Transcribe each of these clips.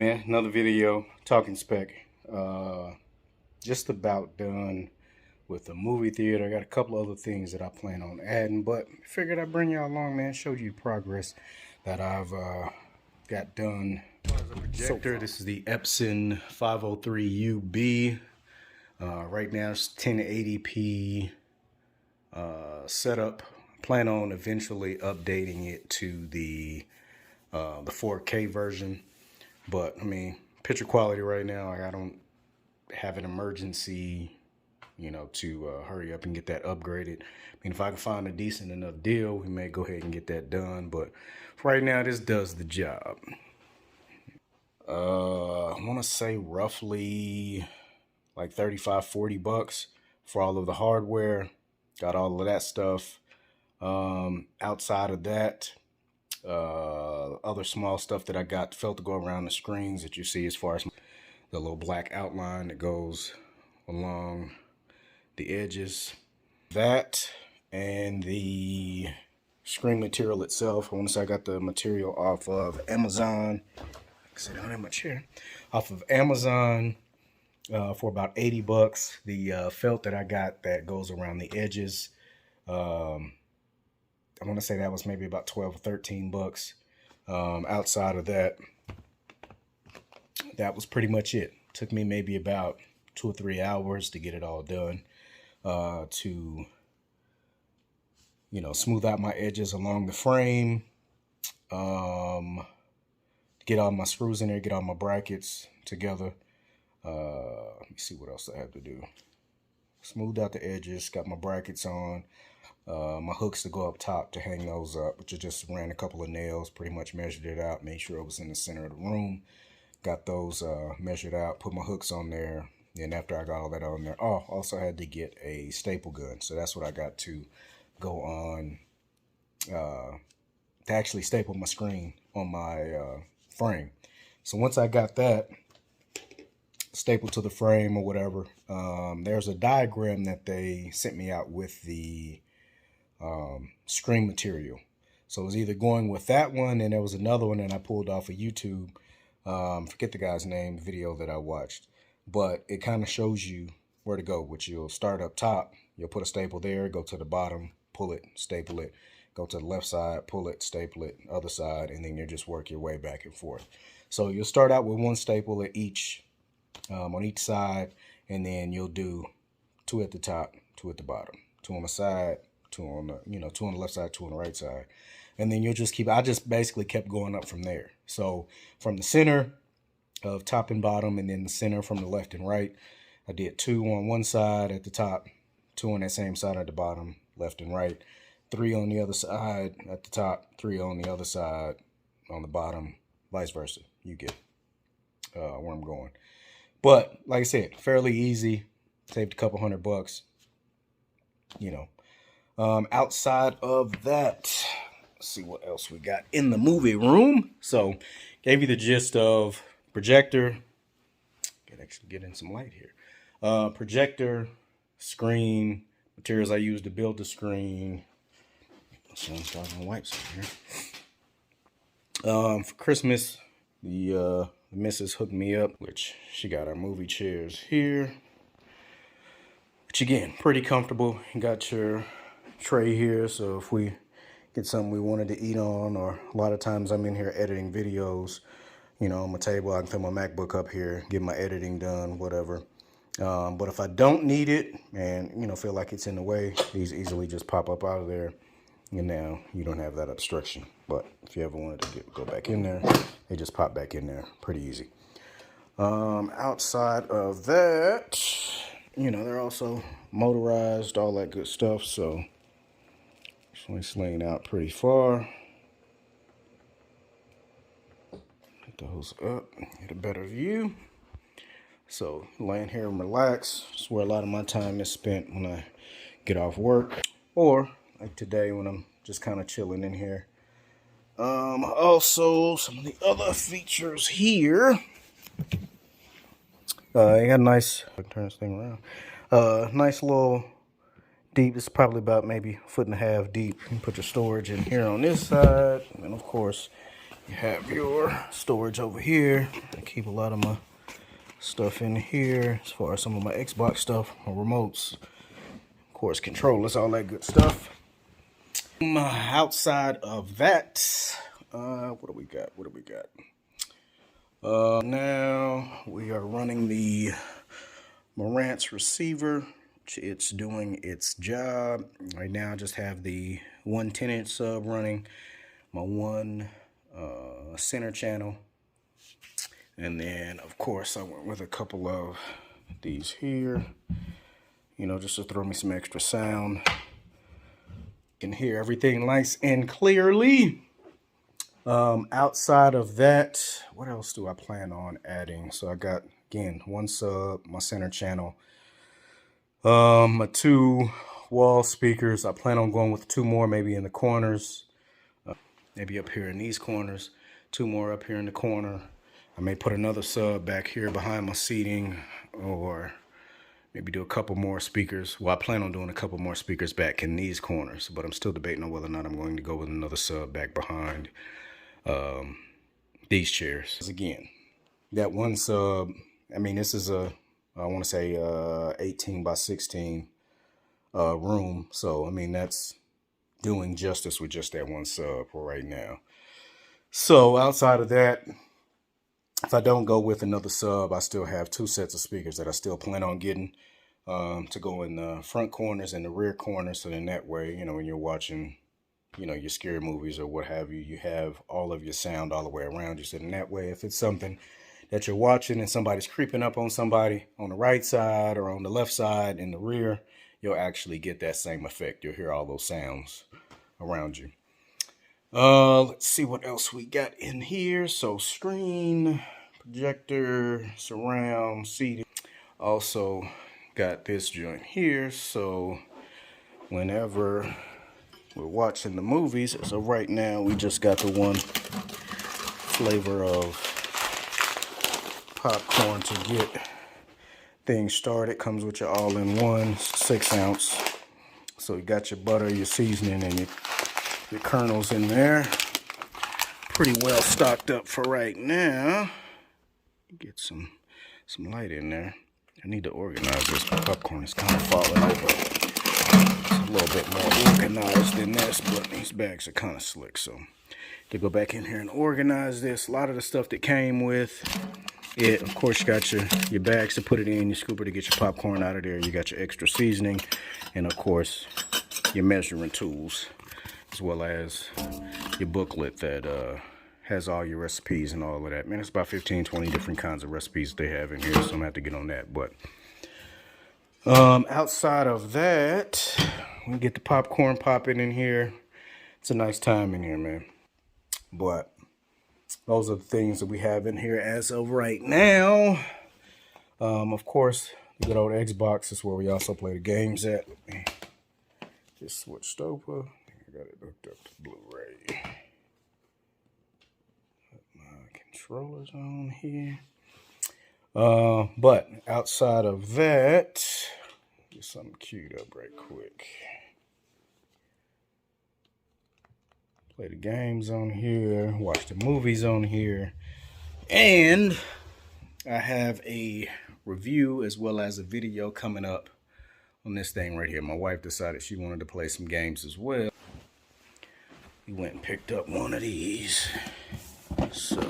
Man, another video, talking spec. Just about done with the movie theater. I got a couple other things that I plan on adding, but figured I'd bring y'all along, man. Showed you progress that I've got done. Projector. This is the Epson 503UB. Right now it's 1080p setup. Plan on eventually updating it to the 4K version. But I mean, picture quality right now, I don't have an emergency, to hurry up and get that upgraded. I mean, if I can find a decent enough deal, we may go ahead and get that done. But for right now, this does the job. I want to say roughly like 35, 40 bucks for all of the hardware. Got all of that stuff. Outside of that, other small stuff that I got felt to go around the screens that you see, as far as the little black outline that goes along the edges. That and the screen material itself. I want to say I got the material off of Amazon. I don't have my chair. Off of Amazon for about 80 bucks. The felt that I got that goes around the edges, I want to say that was maybe about 12 or 13 bucks. Outside of that, that was pretty much it. Took me maybe about 2 or 3 hours to get it all done. To, smooth out my edges along the frame. Get all my screws in there, get all my brackets together. Let me see what else I have to do. Smoothed out the edges, got my brackets on. My hooks to go up top to hang those up, which I just ran a couple of nails, pretty much measured it out, made sure it was in the center of the room. Got those measured out, put my hooks on there. And after I got all that on there, also had to get a staple gun. So that's what I got to go on to actually staple my screen on my frame. So once I got that stapled to the frame or whatever, there's a diagram that they sent me out with the screen material. So it was either going with that one, and there was another one that I pulled off of YouTube. Forget the guy's name, the video that I watched, but it kind of shows you where to go, which you'll start up top, you'll put a staple there, go to the bottom, pull it, staple it, go to the left side, pull it, staple it, other side, and then you just work your way back and forth. So you'll start out with one staple at each, on each side, and then you'll do 2 at the top, 2 at the bottom, 2 on the side, 2 on the, 2 on the left side, 2 on the right side. And then you'll just keep, I just basically kept going up from there. So from the center of top and bottom, and then the center from the left and right, I did 2 on one side at the top, 2 on that same side at the bottom, left and right, 3 on the other side at the top, 3 on the other side on the bottom, vice versa. You get where I'm going. But like I said, fairly easy, saved a couple $100, outside of that, let's see what else we got in the movie room. So gave you the gist of projector. Can actually get in some light here. Projector, screen, materials I used to build the screen. So I'm starting to wipe some here. For Christmas, the missus hooked me up, which she got our movie chairs here, which again, pretty comfortable. You got your tray here, so if we get something we wanted to eat on, or a lot of times I'm in here editing videos, on my table, I can throw my MacBook up here, get my editing done, whatever. But if I don't need it and, feel like it's in the way, these easily just pop up out of there. And now you don't have that obstruction. But if you ever wanted to go back in there, they just pop back in there. Pretty easy. Outside of that, they're also motorized, all that good stuff. So it's laying out pretty far. Get those up, get a better view. So laying here and relax. That's where a lot of my time is spent when I get off work, or like today when I'm just kind of chilling in here. Also, some of the other features here. I got a nice, turn this thing around. Nice little deep. It's probably about maybe 1.5 feet deep. You can put your storage in here on this side, and of course, You have your storage over here. I keep a lot of my stuff in here as far as some of my Xbox stuff, my remotes, of course, controllers, all that good stuff. Outside of that, what do we got? Now we are running the Marantz receiver. It's doing its job. Right now I just have the 1 10-inch sub running, my one center channel, and then of course I went with a couple of these here, you know, just to throw me some extra sound. You can hear everything nice and clearly. Outside of that, what else do I plan on adding? So I got, again, 1 sub, my center channel, my 2 wall speakers. I plan on going with 2 more, maybe in the corners, maybe up here in these corners, 2 more up here in the corner. I may put another sub back here behind my seating, or maybe do a couple more speakers. Well, I plan on doing a couple more speakers back in these corners, but I'm still debating on whether or not I'm going to go with another sub back behind these chairs. Again, that 1 sub, I mean, this is a, I want to say 18 by 16 room. So, I mean, that's doing justice with just that 1 sub for right now. So outside of that, if I don't go with another sub, I still have 2 sets of speakers that I still plan on getting to go in the front corners and the rear corners. So then that way, you know, when you're watching, you know, your scary movies or what have you, you have all of your sound all the way around you. So then that way, if it's something that you're watching and somebody's creeping up on somebody on the right side or on the left side in the rear, you'll actually get that same effect. You'll hear all those sounds around you. Let's see what else we got in here. So screen, projector, surround, seating. Also got this joint here. So whenever we're watching the movies, so right now we just got the 1 flavor of popcorn to get things started. Comes with your all-in-one 6-ounce. So you got your butter, your seasoning, and your kernels in there. Pretty well stocked up for right now. Get some light in there. I need to organize this. My popcorn is kind of falling over. It's a little bit more organized than this, but these bags are kind of slick. So to go back in here and organize this. A lot of the stuff that came with it, of course, you got your bags to put it in, your scooper to get your popcorn out of there. You got your extra seasoning, and of course, your measuring tools, as well as your booklet that has all your recipes and all of that. Man, it's about 15, 20 different kinds of recipes they have in here, so I'm gonna have to get on that. But outside of that, we get the popcorn popping in here. It's a nice time in here, man. But those are the things that we have in here as of right now. Of course, the good old Xbox is where we also play the games at. Let me just switched over. I got it hooked up to Blu-ray. Put my controllers on here. But outside of that, get something queued up right quick. Play the games on here, watch the movies on here, and I have a review as well as a video coming up on this thing right here. My wife decided she wanted to play some games as well. We went and picked up one of these, so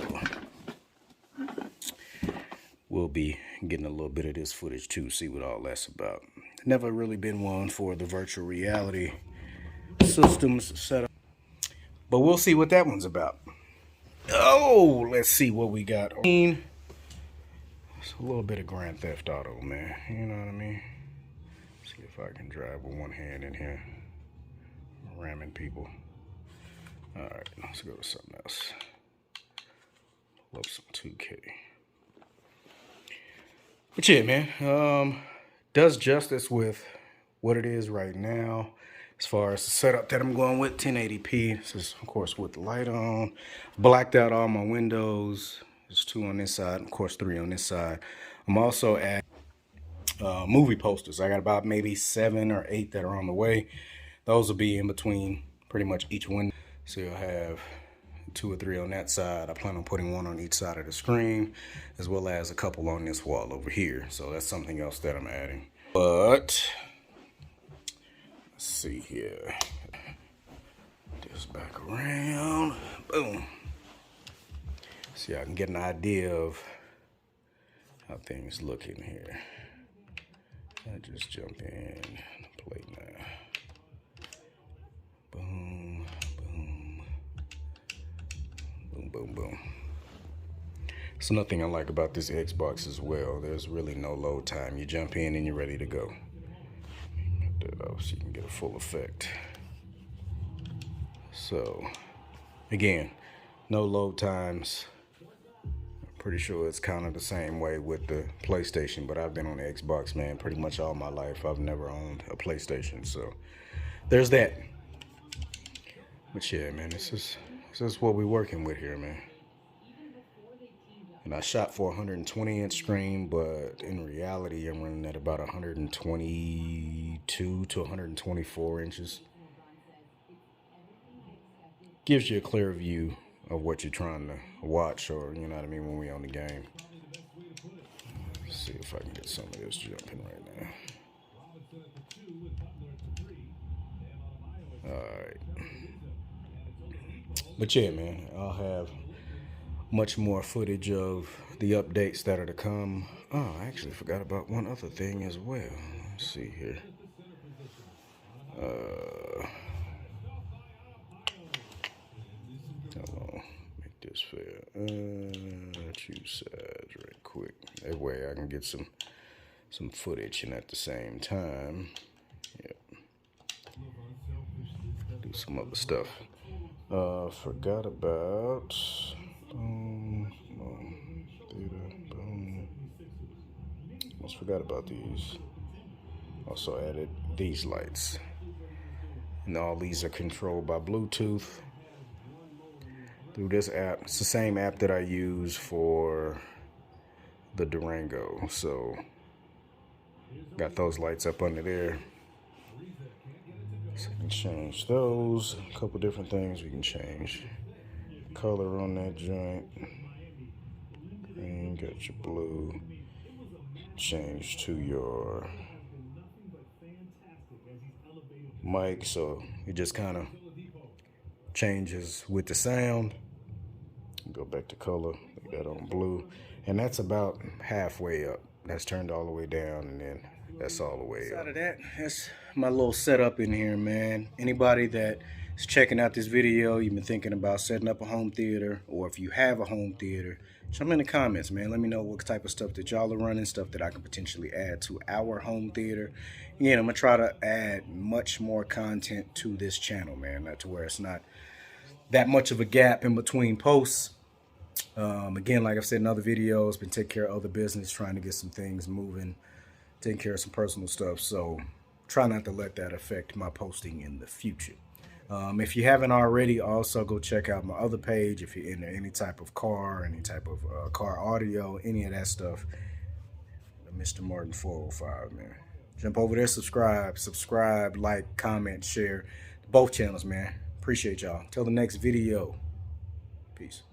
we'll be getting a little bit of this footage too, see what all that's about. Never really been one for the virtual reality systems setup, but we'll see what that one's about. Oh, let's see what we got. It's a little bit of Grand Theft Auto, man. You know what I mean? See if I can drive with one hand in here. Ramming people. Alright, let's go to something else. Love some 2K. But yeah, man. Does justice with what it is right now. As far as the setup that I'm going with, 1080p. This is, of course, with the light on. Blacked out all my windows. There's 2 on this side, of course 3 on this side. I'm also at movie posters. I got about maybe 7 or 8 that are on the way. Those will be in between pretty much each window. So you'll have 2 or 3 on that side. I plan on putting 1 on each side of the screen, as well as a couple on this wall over here. So that's something else that I'm adding. But let's see here. This back around. Boom. See, I can get an idea of how things look in here. I just jump in the plate now. Boom, boom, boom, boom, boom. So nothing I like about this Xbox as well. There's really no load time. You jump in and you're ready to go. Get that off so you can get a full effect. So again, no load times. Pretty sure it's kind of the same way with the PlayStation, but I've been on the Xbox, man, pretty much all my life. I've never owned a PlayStation, so there's that. But yeah, man, this is what we're working with here, man. And I shot for a 120-inch screen, but in reality, I'm running at about 122 to 124 inches. Gives you a clear view of what you're trying to watch, or you know what I mean, when we on the game. Let's see if I can get some of this jumping right now. Alright. But yeah, man, I'll have much more footage of the updates that are to come. Oh, I actually forgot about one other thing as well. Let's see here. This fair. Choose sides right quick. That way I can get some footage in at the same time. Yep. Do some other stuff. Forgot about boom. Almost forgot about these. Also added these lights. And all these are controlled by Bluetooth through this app. It's the same app that I use for the Durango. So got those lights up under there. So we can change those. A couple different things we can change. Color on that joint. Green, got your blue. Change to your mic, so it just kind of changes with the sound. Go back to color, put that on blue, and that's about halfway up. That's turned all the way down, and then that's all the way up. Out of that, that's my little setup in here, man. Anybody that is checking out this video, you've been thinking about setting up a home theater, or if you have a home theater, jump in the comments, man. Let me know what type of stuff that y'all are running, stuff that I can potentially add to our home theater. Again, I'm gonna try to add much more content to this channel, man, to where it's not that much of a gap in between posts. Again, like I've said in other videos, been taking care of other business, trying to get some things moving, taking care of some personal stuff. So try not to let that affect my posting in the future. If you haven't already, also go check out my other page. If you're into any type of car, any type of car audio, any of that stuff, Mr. Martin 405, man. Jump over there, subscribe, like, comment, share. Both channels, man. Appreciate y'all. Till the next video. Peace.